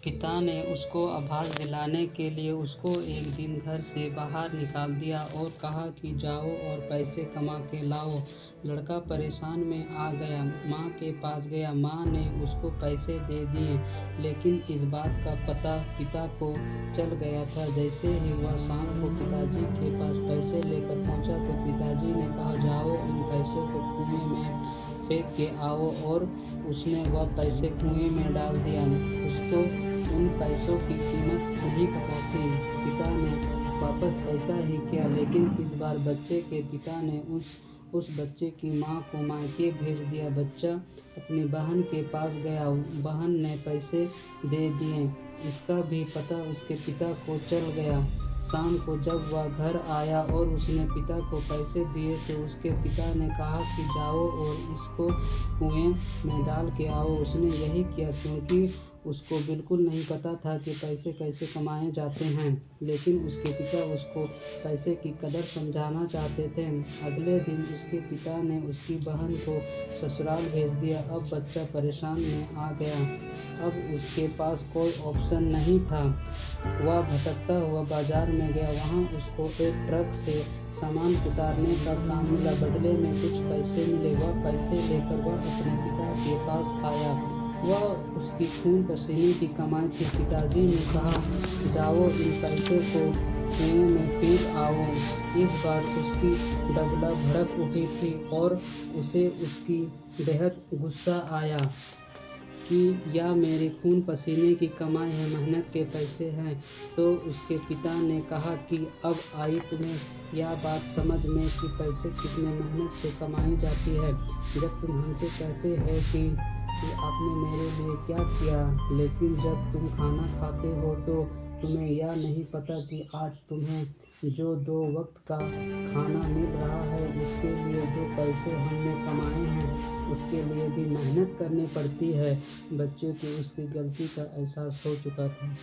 पिता ने उसको आभास दिलाने के लिए उसको एक दिन घर से बाहर निकाल दिया और कहा कि जाओ और पैसे कमा के लाओ। लड़का परेशान में आ गया, माँ के पास गया। माँ ने उसको पैसे दे दिए, लेकिन इस बात का पता पिता को चल गया था। जैसे ही वह शाम को पिताजी के पास पैसे लेकर पहुँचा तो पिताजी ने कहा, जाओ इन पैसों को कुएं में फेंक के आओ। और उसने वह पैसे कुएं में डाल दिया। उसको उन पैसों की कीमत नहीं पता थी। पिता ने वापस ऐसा ही किया, लेकिन इस बार बच्चे के पिता ने उस बच्चे की माँ को मायके भेज दिया। बच्चा अपनी बहन के पास गया, बहन ने पैसे दे दिए। इसका भी पता उसके पिता को चल गया। शाम को जब वह घर आया और उसने पिता को पैसे दिए तो उसके पिता ने कहा कि जाओ और इसको कुएं में डाल के आओ। उसने यही किया क्योंकि उसको बिल्कुल नहीं पता था कि पैसे कैसे कमाए जाते हैं, लेकिन उसके पिता उसको पैसे की कदर समझाना चाहते थे। अगले दिन उसके पिता ने उसकी बहन को ससुराल भेज दिया। अब बच्चा परेशान में आ गया। अब उसके पास कोई ऑप्शन नहीं था। वह भटकता हुआ बाजार में गया। वहाँ उसको एक ट्रक से सामान उतारने का काम मिला। बदले में कुछ पैसे मिले। वह पैसे लेकर वह अपने पिता के पास आया। वह उसकी खून पसीने की कमाई थी। पिताजी ने कहा, जाओ इन पैसों को कुएं में फेंक आओ। इस बार उसकी डगला भड़क उठी थी और उसे उसकी बेहद गुस्सा आया कि यह मेरे खून पसीने की कमाई है, मेहनत के पैसे हैं। तो उसके पिता ने कहा कि अब आई तुम्हें यह बात समझ में कि पैसे कितने मेहनत से कमाई जाती है। जब तुम हमसे कहते हैं कि आपने मेरे लिए क्या किया, लेकिन जब तुम खाना खाते हो तो तुम्हें यह नहीं पता कि आज तुम्हें जो 2 वक्त का खाना मिल रहा है, उसके लिए जो पैसे हमने कमाए हैं उसके लिए भी मेहनत करनी पड़ती है। बच्चे को उसकी गलती का एहसास हो चुका था।